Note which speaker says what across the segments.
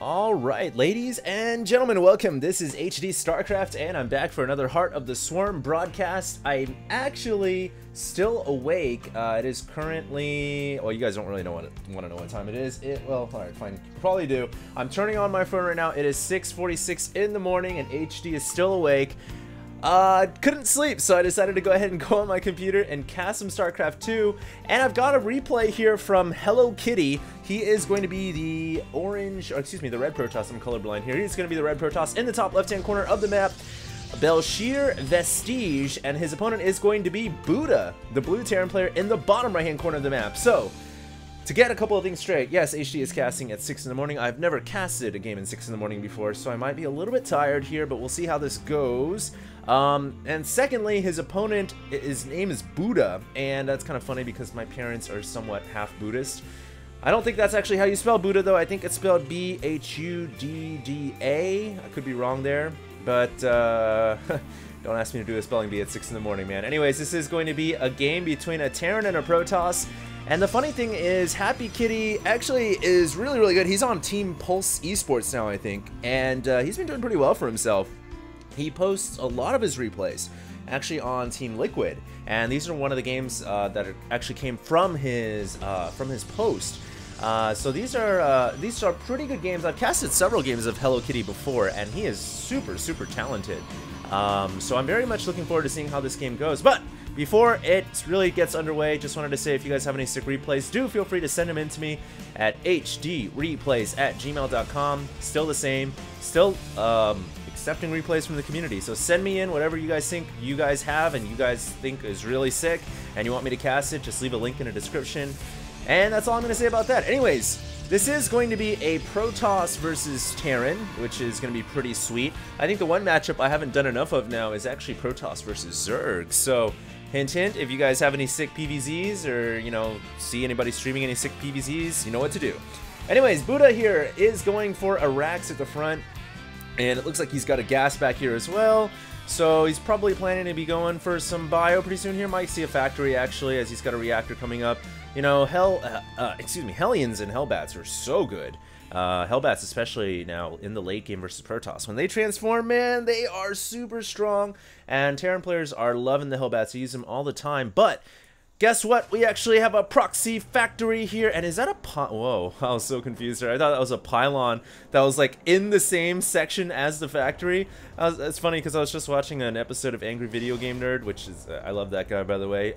Speaker 1: Alright, ladies and gentlemen, welcome. This is HD Starcraft, and I'm back for another Heart of the Swarm broadcast. I'm actually still awake. It is currently... well, you guys don't really want to know what time it is. Well, alright, fine. You probably do. I'm turning on my phone right now. It is 6:46 in the morning, and HD is still awake. Couldn't sleep, so I decided to go ahead and go on my computer and cast some StarCraft 2, and I've got a replay here from HelloKitty. He is going to be the orange, or excuse me, the red Protoss. I'm colorblind here. He's going to be the red Protoss in the top left-hand corner of the map, Belshir Vestige, and his opponent is going to be Buda, the blue Terran player, in the bottom right-hand corner of the map. So, to get a couple of things straight, yes, HD is casting at 6 in the morning. I've never casted a game in 6 in the morning before, so I might be a little bit tired here, but we'll see how this goes. And secondly, his opponent, his name is Buda, and that's kind of funny because my parents are somewhat half Buddhist. I don't think that's actually how you spell Buda, though. I think it's spelled B-H-U-D-D-A. I could be wrong there, but don't ask me to do a spelling bee at 6 in the morning, man. Anyways, this is going to be a game between a Terran and a Protoss. And the funny thing is, HelloKitty actually is really, really good. He's on Team Pulse Esports now, I think, and he's been doing pretty well for himself. He posts a lot of his replays actually on Team Liquid, and these are one of the games that actually came from his post. So these are pretty good games. I've casted several games of HelloKitty before, and he is super, super talented. So I'm very much looking forward to seeing how this game goes. But before it really gets underway, just wanted to say, if you guys have any sick replays, do feel free to send them in to me at HDreplays@gmail.com. Still the same. Still accepting replays from the community. So send me in whatever you guys think you guys have and you guys think is really sick and you want me to cast it. Just leave a link in the description. And that's all I'm going to say about that. Anyways, this is going to be a Protoss versus Terran, which is going to be pretty sweet. I think the one matchup I haven't done enough of now is actually Protoss versus Zerg. So, hint, hint, if you guys have any sick PvZs or, you know, see anybody streaming any sick PvZs, you know what to do. Anyways, Buda here is going for a Rax at the front, and it looks like he's got a gas back here as well. So he's probably planning to be going for some bio pretty soon here. Might see a factory actually, as he's got a reactor coming up. You know, Hellions and Hellbats are so good. Hellbats especially now in the late game versus Protoss. When they transform, man, they are super strong. And Terran players are loving the Hellbats. They use them all the time. But guess what? We actually have a proxy factory here. And is that a whoa, I was so confused there. I thought that was a pylon that was like in the same section as the factory. It's funny because I was just watching an episode of Angry Video Game Nerd, which is, I love that guy, by the way.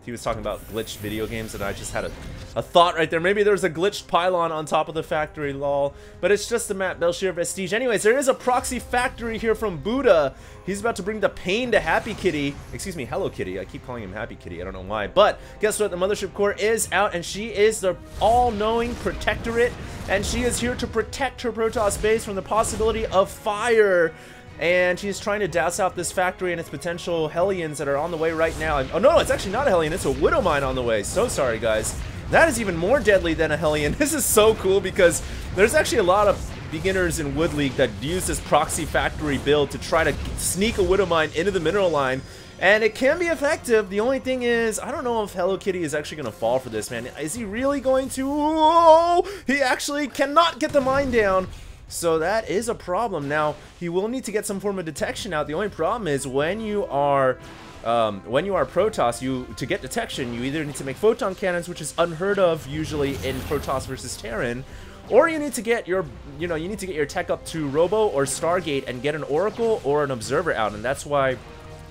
Speaker 1: He was talking about glitched video games, and I just had a thought right there. Maybe there's a glitched pylon on top of the factory, lol. But it's just the map, Belshir Vestige. Anyways, there is a proxy factory here from Buda. He's about to bring the pain to HelloKitty. Excuse me, HelloKitty. I keep calling him HelloKitty. I don't know why. But guess what? The Mothership Core is out, and she is the all-knowing protectorate, and she is here to protect her Protoss base from the possibility of fire. And she's trying to douse out this factory and its potential Hellions that are on the way right now. Oh no, it's actually not a Hellion. It's a Widow Mine on the way. So sorry, guys. That is even more deadly than a Hellion. This is so cool because there's actually a lot of beginners in Wood League that use this proxy factory build to try to sneak a Widow Mine into the mineral line. And it can be effective. The only thing is, I don't know if HelloKitty is actually going to fall for this, man. Is he really going to? Oh, he actually cannot get the mine down. So that is a problem. Now, he will need to get some form of detection out. The only problem is when you are Protoss, to get detection, you either need to make photon cannons, which is unheard of usually in Protoss versus Terran, or you need to get your, tech up to Robo or Stargate and get an Oracle or an Observer out, and that's why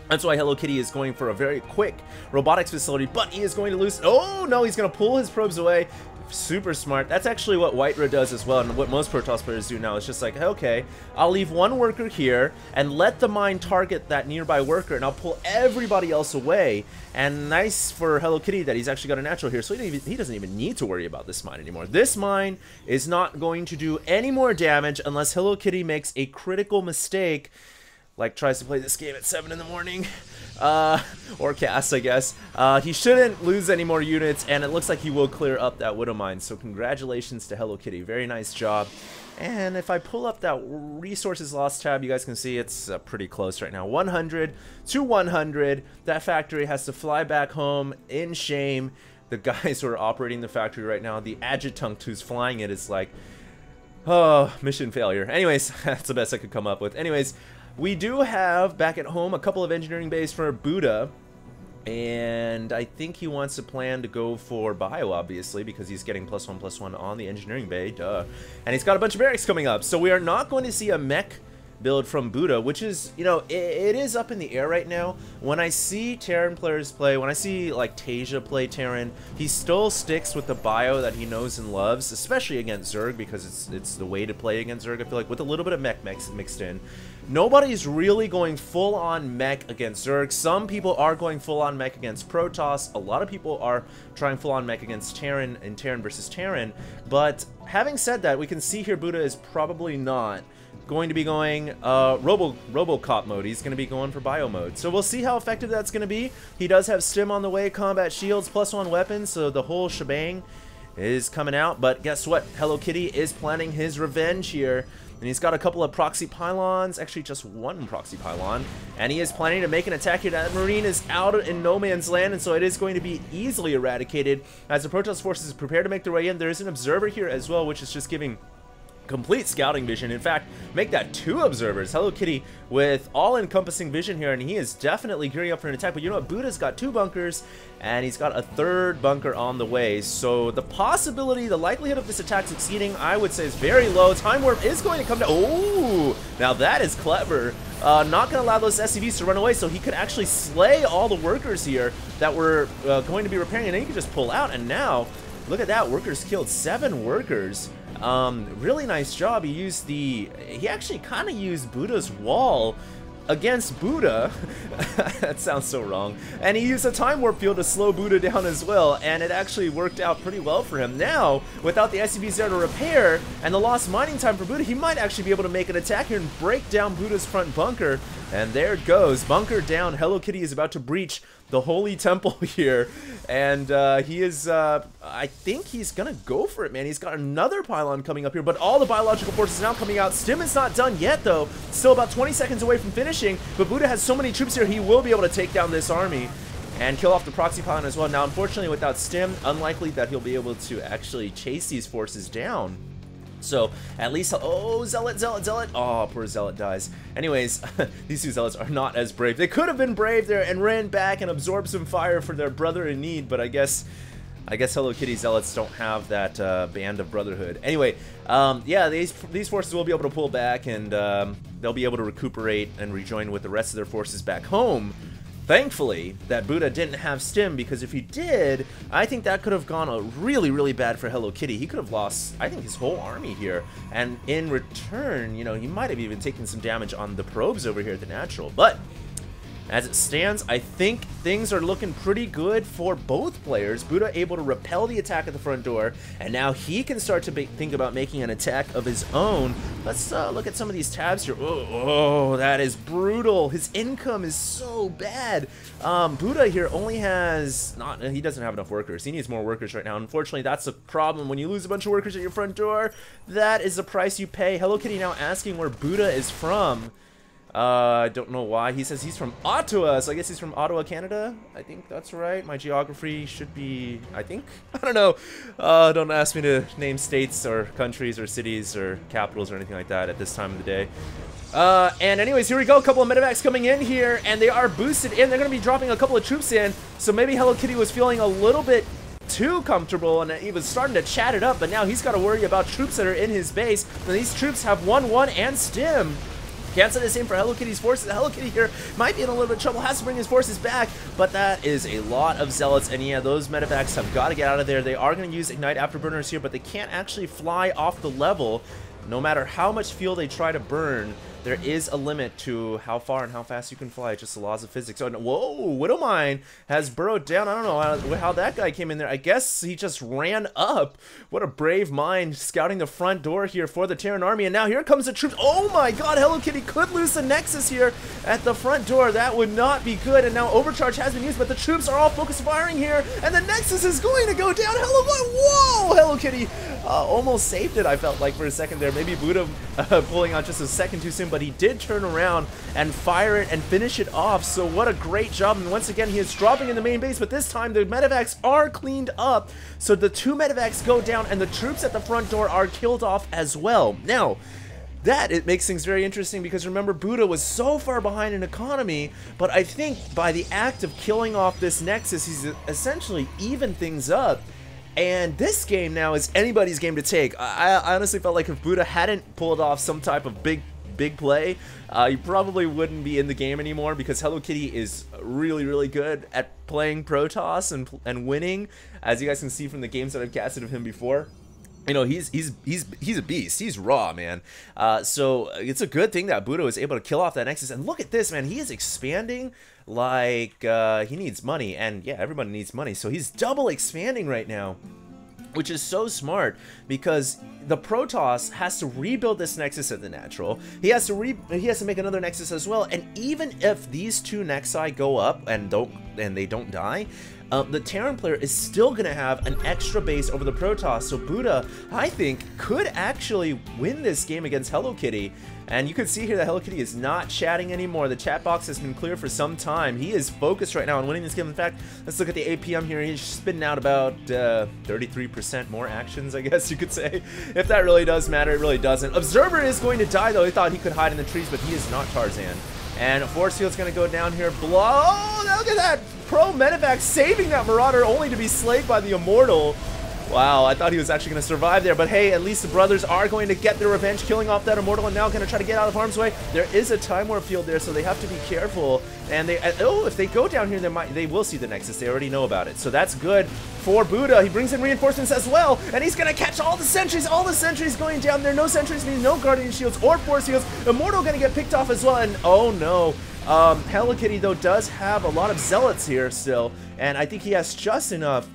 Speaker 1: HelloKitty is going for a very quick robotics facility, but he is going to lose. Oh no, he's going to pull his probes away. Super smart. That's actually what White does as well, and what most Protoss players do now. It's just like, okay, I'll leave one worker here and let the mine target that nearby worker, and I'll pull everybody else away. And nice for HelloKitty that he's actually got a natural here, so he doesn't even need to worry about this mine anymore. This mine is not going to do any more damage unless HelloKitty makes a critical mistake, like tries to play this game at 7 in the morning. Or cast, I guess. He shouldn't lose any more units, and it looks like he will clear up that Widow Mine. So congratulations to HelloKitty. Very nice job. And if I pull up that resources lost tab, you guys can see it's pretty close right now. 100 to 100. That factory has to fly back home in shame. The guys who are operating the factory right now, the adjutant who's flying it is like, Oh, mission failure. Anyways, that's the best I could come up with. Anyways, we do have back at home a couple of engineering bays for Buda. And I think he wants to plan to go for bio, obviously, because he's getting +1/+1 on the engineering bay, duh. And he's got a bunch of barracks coming up, so we are not going to see a mech build from Buda, which is, you know, it is up in the air right now. When I see Terran players play, when I see, like, Tasia play Terran, he still sticks with the bio that he knows and loves, especially against Zerg, because it's the way to play against Zerg, I feel like, with a little bit of mech mixed in. Nobody's really going full-on mech against Zerg. Some people are going full-on mech against Protoss. A lot of people are trying full-on mech against Terran and Terran versus Terran. But having said that, we can see here Buda is probably not going to be going Robocop mode. He's going to be going for bio mode. So we'll see how effective that's going to be. He does have stim on the way, combat shields, +1 weapons, so the whole shebang is coming out. But guess what? HelloKitty is planning his revenge here. And he's got a couple of proxy pylons, actually just one proxy pylon, and he is planning to make an attack here. That Marine is out in no man's land, and so it is going to be easily eradicated as the Protoss forces prepare to make their way in. There is an observer here as well, which is just giving complete scouting vision. In fact, make that 2 observers. HelloKitty with all-encompassing vision here, and he is definitely gearing up for an attack. But you know what? Buda's got 2 bunkers, and he's got a 3rd bunker on the way. So the possibility, the likelihood of this attack succeeding, I would say is very low. Time Warp is going to come down. Oh, now that is clever. Not going to allow those SCVs to run away, so he could actually slay all the workers here that were going to be repairing, and then he could just pull out. And now, look at that. Workers killed 7 workers. Really nice job. He actually kind of used Buda's wall against Buda. That sounds so wrong. And he used a time warp field to slow Buda down as well, and it actually worked out pretty well for him. Now, without the SCVs there to repair and the lost mining time for Buda, he might actually be able to make an attack here and break down Buda's front bunker. And there it goes. Bunker down. HelloKitty is about to breach the Holy Temple here, and he is, I think he's gonna go for it, man. He's got another pylon coming up here, but all the biological forces now coming out. Stim is not done yet, though. Still about 20 seconds away from finishing, but Buda has so many troops here, he will be able to take down this army and kill off the proxy pylon as well. Now, unfortunately, without Stim, unlikely that he'll be able to actually chase these forces down. So, at least, oh, Zealot. Oh, poor Zealot dies. Anyways, these 2 Zealots are not as brave. They could have been brave there and ran back and absorbed some fire for their brother in need, but I guess HelloKitty Zealots don't have that band of brotherhood. Anyway, yeah, these forces will be able to pull back, and they'll be able to recuperate and rejoin with the rest of their forces back home. Thankfully, that Buda didn't have Stim, because if he did, I think that could have gone really, really bad for HelloKitty. He could have lost, I think, his whole army here. And in return, you know, he might have even taken some damage on the probes over here at the natural. But as it stands, I think things are looking pretty good for both players. Buda able to repel the attack at the front door, and now he can start to think about making an attack of his own. Let's look at some of these tabs here. Oh, that is brutal. His income is so bad. Buda here only has, he doesn't have enough workers. He needs more workers right now. Unfortunately, that's a problem. When you lose a bunch of workers at your front door, that is the price you pay. HelloKitty now asking where Buda is from. I don't know why. He says he's from Ottawa, so I guess he's from Ottawa, Canada. I think that's right. My geography should be, I think. I don't know. Don't ask me to name states or countries or cities or capitals or anything like that at this time of the day. And anyways, here we go. A couple of medevacs coming in here, and they are boosted in. They're going to be dropping a couple of troops in, so maybe HelloKitty was feeling a little bit too comfortable, and he was starting to chat it up, but now he's got to worry about troops that are in his base. Now, these troops have 1-1 and Stim. Can't say the same for HelloKitty's forces. HelloKitty here might be in a little bit of trouble, has to bring his forces back, but that is a lot of Zealots, and yeah, those medevacs have got to get out of there. They are going to use Ignite Afterburners here, but they can't actually fly off the level. No matter how much fuel they try to burn, there is a limit to how far and how fast you can fly. It's just the laws of physics. Oh, no, whoa, Widowmine has burrowed down. I don't know how that guy came in there. I guess he just ran up. What a brave mind, scouting the front door here for the Terran army. And now here comes the troops. Oh my god, HelloKitty could lose the Nexus here at the front door. That would not be good. And now Overcharge has been used, but the troops are all focused firing here. And the Nexus is going to go down. Whoa, HelloKitty almost saved it, I felt like, for a second there. Maybe Buda pulling out just a second too soon, but he did turn around and fire it and finish it off. So what a great job. And once again, he is dropping in the main base, but this time the medevacs are cleaned up. So the 2 medevacs go down and the troops at the front door are killed off as well. Now, it makes things very interesting because remember, Buda was so far behind in economy, but I think by the act of killing off this Nexus, he's essentially evened things up. And this game now is anybody's game to take. I honestly felt like if Buda hadn't pulled off some type of big play, he probably wouldn't be in the game anymore, because HelloKitty is really good at playing Protoss and winning, as you guys can see from the games that I've casted of him before. You know, he's a beast. He's raw, man. So it's a good thing that Buda was able to kill off that Nexus. And look at this, man. He is expanding like he needs money. And yeah, everybody needs money. So he's double expanding right now, which is so smart, because the Protoss has to rebuild this Nexus at the natural. He has to make another Nexus as well. And even if these 2 Nexi go up and they don't die, the Terran player is still going to have an extra base over the Protoss. So Buda, I think, could actually win this game against HelloKitty. And you can see here that HelloKitty is not chatting anymore. The chat box has been clear for some time. He is focused right now on winning this game. In fact, let's look at the APM here. He's spitting out about 33% more actions, I guess you could say. If that really does matter, it really doesn't. Observer is going to die, though. He thought he could hide in the trees, but he is not Tarzan. And Force Field's going to go down here. Oh, look at that! Pro Medevac saving that Marauder, only to be slayed by the Immortal. Wow, I thought he was actually going to survive there, but hey, at least the brothers are going to get their revenge, killing off that Immortal, and now going to try to get out of harm's way. There is a Time Warp field there, so they have to be careful. And if they go down here, they will see the Nexus. They already know about it, so that's good for Buda. He brings in reinforcements as well, and he's going to catch all the sentries. All the sentries going down there. No sentries means no Guardian Shields or Force Fields. Immortal going to get picked off as well, and oh no. HelloKitty, though, does have a lot of Zealots here still, and I think he has just enough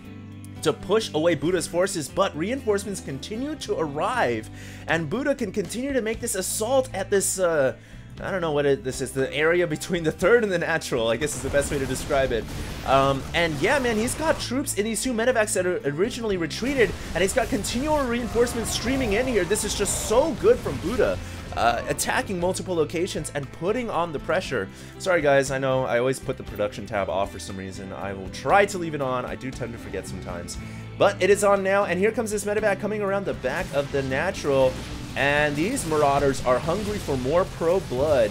Speaker 1: to push away Buda's forces, but reinforcements continue to arrive, and Buda can continue to make this assault at this, I don't know what this is, the area between the 3rd and the natural, I guess is the best way to describe it. And yeah, man, he's got troops in these 2 medevacs that are originally retreated, and he's got continual reinforcements streaming in here. This is just so good from Buda. Attacking multiple locations and putting on the pressure. Sorry guys, I know I always put the production tab off for some reason. I will try to leave it on. I do tend to forget sometimes. But it is on now, and here comes this medevac coming around the back of the natural. And these Marauders are hungry for more pro blood.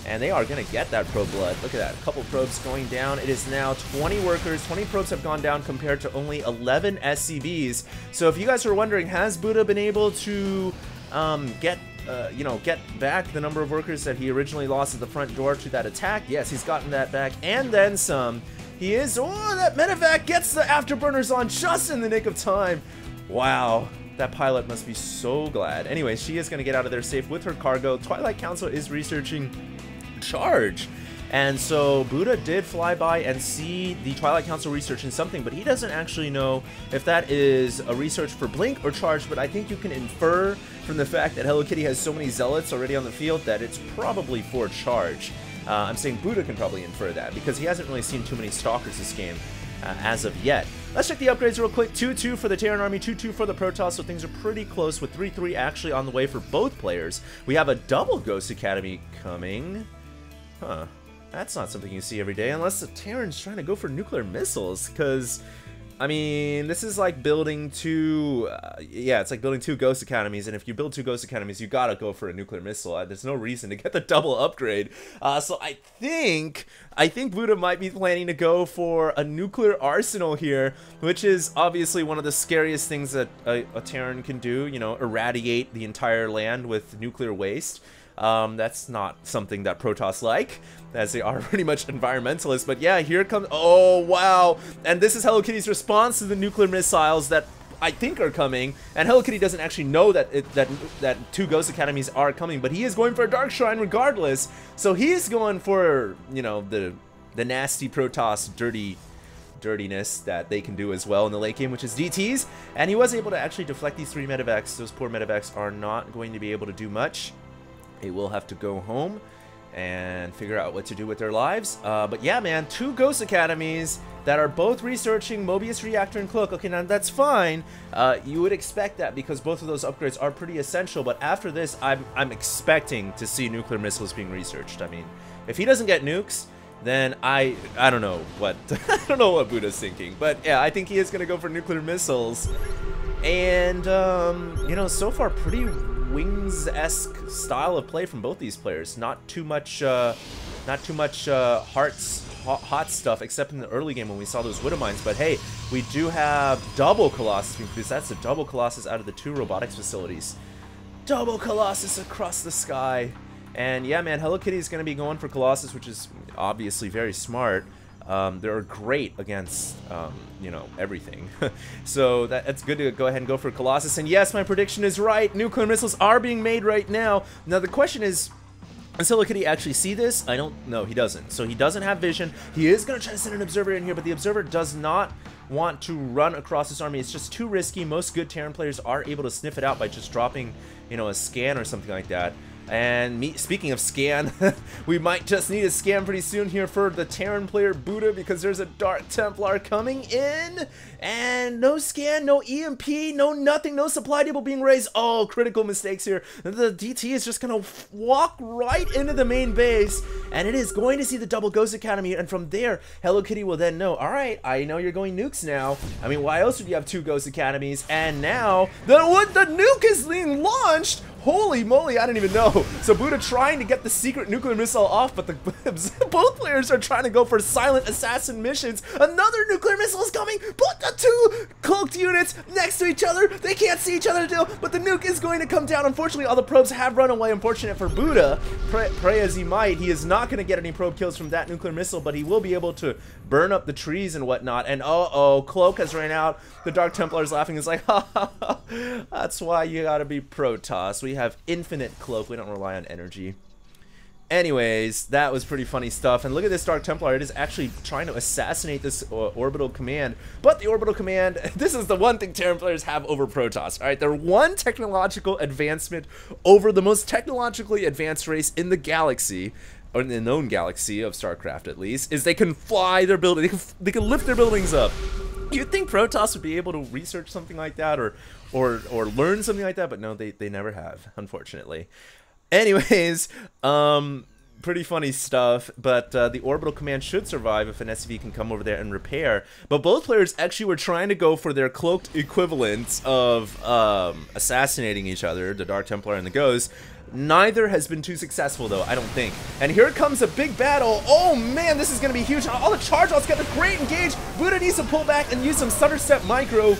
Speaker 1: And they are going to get that pro blood. Look at that. A couple probes going down. It is now 20 workers. 20 probes have gone down compared to only 11 SCVs. So if you guys are wondering, has Buda been able to get back the number of workers that he originally lost at the front door to that attack? Yes, he's gotten that back, and then some. He is, oh, that medevac gets the afterburners on just in the nick of time. Wow, that pilot must be so glad. Anyway, she is going to get out of there safe with her cargo. Twilight Council is researching charge. And so Buda did fly by and see the Twilight Council researching something, but he doesn't actually know if that is a research for Blink or Charge, but I think you can infer from the fact that HelloKitty has so many Zealots already on the field that it's probably for Charge. I'm saying Buda can probably infer that, because he hasn't really seen too many Stalkers this game as of yet. Let's check the upgrades real quick. 2-2 for the Terran Army, 2-2 for the Protoss, so things are pretty close, with 3-3 actually on the way for both players. We have a double Ghost Academy coming. Huh. That's not something you see every day, unless the Terran's trying to go for nuclear missiles, because, I mean, this is like building two, yeah, it's like building 2 Ghost Academies, and if you build 2 Ghost Academies, you gotta go for a nuclear missile. There's no reason to get the double upgrade. So I think Buda might be planning to go for a nuclear arsenal here, which is obviously one of the scariest things that a Terran can do, you know, irradiate the entire land with nuclear waste. That's not something that Protoss like, as they are pretty much environmentalists. But yeah, here comes, oh wow, and this is HelloKitty's response to the nuclear missiles that I think are coming, and HelloKitty doesn't actually know that that 2 Ghost Academies are coming, but he is going for a Dark Shrine regardless. So he's going for, you know, the nasty Protoss dirtiness that they can do as well in the late game, which is DTs, and he was able to actually deflect these 3 medevacs. Those poor medevacs are not going to be able to do much. They will have to go home, and figure out what to do with their lives. But yeah, man, 2 Ghost Academies that are both researching Mobius Reactor and Cloak. Okay, now that's fine. You would expect that because both of those upgrades are pretty essential. But after this, I'm expecting to see nuclear missiles being researched. I mean, if he doesn't get nukes, then I don't know what I don't know what Buda's thinking. But yeah, I think he is gonna go for nuclear missiles. And you know, so far pretty Wings-esque style of play from both these players. Not too much hot stuff, except in the early game when we saw those Widow Mines. But hey, we do have double Colossus being produced. That's a double Colossus out of the 2 robotics facilities. Double Colossus across the sky. And yeah, man, HelloKitty is going to be going for Colossus, which is obviously very smart. They're great against, you know, everything. So that's good to go ahead and go for Colossus. And yes, my prediction is right. Nuclear missiles are being made right now. Now, the question is, does HelloKitty actually see this? I don't know. He doesn't. So he doesn't have vision. He is going to try to send an observer in here, but the observer does not want to run across his army. It's just too risky. Most good Terran players are able to sniff it out by just dropping, you know, a scan or something like that. And speaking of scan, we might just need a scan pretty soon here for the Terran player Buda, because there's a Dark Templar coming in. And no scan, no EMP, no nothing, no supply depot being raised. Oh, critical mistakes here. The DT is just going to walk right into the main base, and it is going to see the double Ghost Academy. And from there, HelloKitty will then know, all right, I know you're going nukes now. I mean, why else would you have 2 Ghost Academies? And now, the nuke is being launched. Holy moly, I didn't even know. So Buda trying to get the secret nuclear missile off, but both players are trying to go for silent assassin missions. Another nuclear missile is coming. Put the 2 cloaked units next to each other. They can't see each other still, but the nuke is going to come down. Unfortunately, all the probes have run away. Unfortunate for Buda. Pray as he might, he is not going to get any probe kills from that nuclear missile, but he will be able to burn up the trees and whatnot. And uh-oh, Cloak has ran out. The Dark Templar is laughing. It's like, ha ha ha. That's why you gotta be Protoss. We have infinite Cloak. We don't rely on energy. Anyways, that was pretty funny stuff. And look at this Dark Templar. It is actually trying to assassinate this orbital command. But the orbital command, this is the one thing Terran players have over Protoss. Alright, they're one technological advancement over the most technologically advanced race in the galaxy, or in the known galaxy of Starcraft at least, is they can fly their building. They can lift their buildings up. You'd think Protoss would be able to research something like that, or learn something like that, but no, they never have, unfortunately. Anyways, pretty funny stuff, but the orbital command should survive if an SCV can come over there and repair. But both players actually were trying to go for their cloaked equivalents of assassinating each other, the Dark Templar and the Ghost. Neither has been too successful, though, I don't think. And here comes a big battle. Oh, man, this is going to be huge. All the charge outs get a great engage. Buda needs to pull back and use some Stutter Step Micro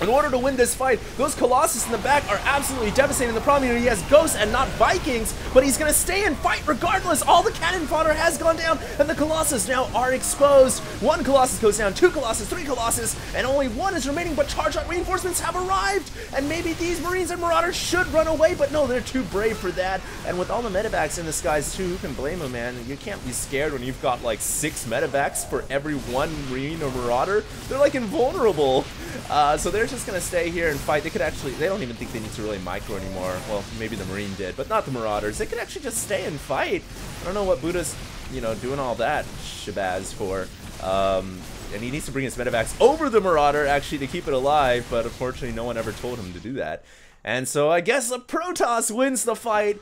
Speaker 1: in order to win this fight. Those Colossus in the back are absolutely devastating. The problem here, he has Ghosts and not Vikings, but he's going to stay and fight regardless. All the cannon fodder has gone down, and the Colossus now are exposed. 1 Colossus goes down, 2 Colossus, 3 Colossus, and only 1 is remaining, but charge out reinforcements have arrived, and maybe these Marines and Marauders should run away, but no, they're too brave for that. And with all the medevacs in the skies too, who can blame them, man? You can't be scared when you've got like 6 medevacs for every 1 Marine or Marauder. They're like invulnerable. So they're just going to stay here and fight. They could actually, they don't even think they need to really micro anymore. Well, maybe the Marine did, but not the Marauders. They could actually just stay and fight. I don't know what Buda's, you know, doing all that shabazz for. And he needs to bring his medevacs over the Marauder, actually, to keep it alive, but unfortunately no one ever told him to do that. And so I guess the Protoss wins the fight.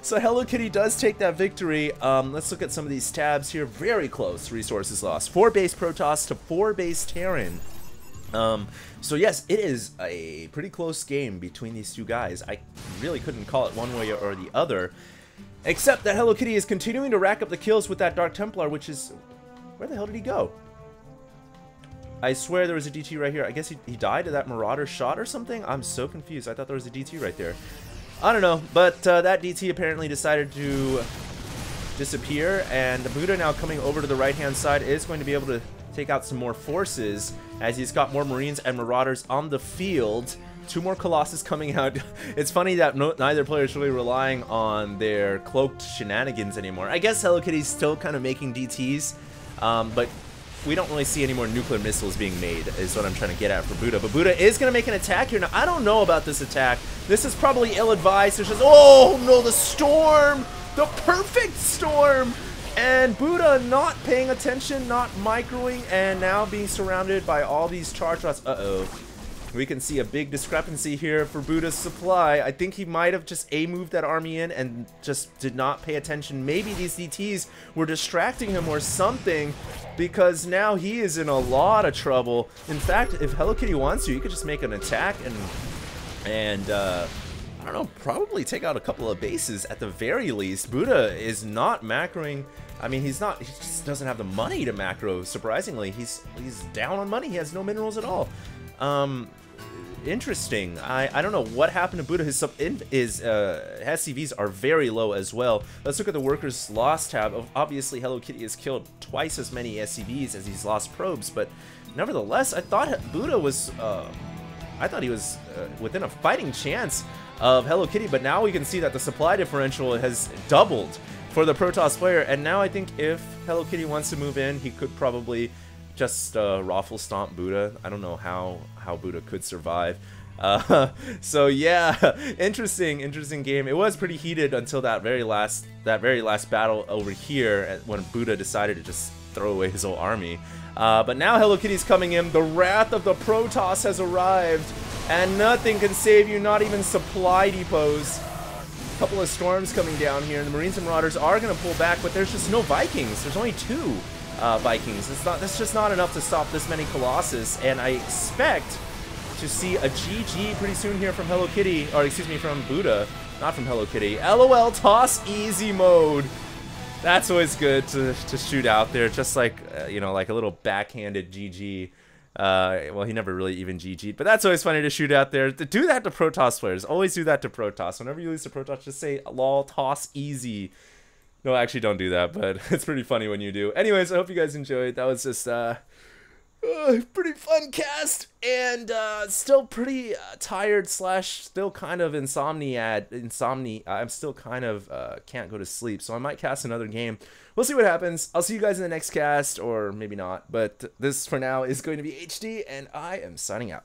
Speaker 1: So HelloKitty does take that victory. Let's look at some of these tabs here. Very close resources lost. 4 base Protoss to 4 base Terran. So yes, it is a pretty close game between these 2 guys. I really couldn't call it one way or the other, except that HelloKitty is continuing to rack up the kills with that Dark Templar, which is... Where the hell did he go? I swear there was a DT right here. I guess he died to that Marauder shot or something? I'm so confused. I thought there was a DT right there. I don't know, but that DT apparently decided to disappear, and Buda now coming over to the right-hand side is going to be able to take out some more forces as he's got more Marines and Marauders on the field. 2 more Colossus coming out. It's funny that neither player is really relying on their cloaked shenanigans anymore. I guess HelloKitty's still kind of making DTs, but we don't really see any more nuclear missiles being made, is what I'm trying to get at for Buda. But Buda is going to make an attack here. Now, I don't know about this attack. This is probably ill-advised. There's just, oh, no, the storm. The perfect storm! And Buda not paying attention, not microing, and now being surrounded by all these charge rods. Uh-oh. We can see a big discrepancy here for Buda's supply. I think he might have just A-moved that army in and just did not pay attention. Maybe these DTs were distracting him or something, because now he is in a lot of trouble. In fact, if HelloKitty wants to, you could just make an attack and I don't know, probably take out a couple of bases at the very least. Buda is not macroing. I mean, he just doesn't have the money to macro, surprisingly. He's down on money. He has no minerals at all. Interesting. I don't know what happened to Buda. His SCVs are very low as well. Let's look at the workers loss tab. Obviously, HelloKitty has killed twice as many SCVs as he's lost probes, but nevertheless, I thought Buda was within a fighting chance of HelloKitty, but now we can see that the supply differential has doubled for the Protoss player, and now I think if HelloKitty wants to move in, he could probably just raffle stomp Buda. I don't know how Buda could survive. So yeah, interesting game. It was pretty heated until that very last battle over here when Buda decided to just throw away his whole army. But now HelloKitty's coming in. The wrath of the Protoss has arrived, and nothing can save you, not even supply depots. A couple of storms coming down here, and the Marines and Marauders are going to pull back, but there's just no Vikings. There's only 2 Vikings. That's just not enough to stop this many Colossus, and I expect to see a GG pretty soon here from HelloKitty, or excuse me, from Buda, not from HelloKitty. LOL toss easy mode. That's always good to shoot out there, just like, you know, like a little backhanded GG. Well, he never really even GG'd, but that's always funny to shoot out there. To do that to Protoss players. Always do that to Protoss. Whenever you lose to Protoss, just say, lol, toss easy. No, actually don't do that, but it's pretty funny when you do. Anyways, I hope you guys enjoyed. That was just, pretty fun cast, and still pretty tired / still kind of I'm still kind of can't go to sleep, so I might cast another game. We'll see what happens. I'll see you guys in the next cast, or maybe not, but this for now is going to be HD, and I am signing out.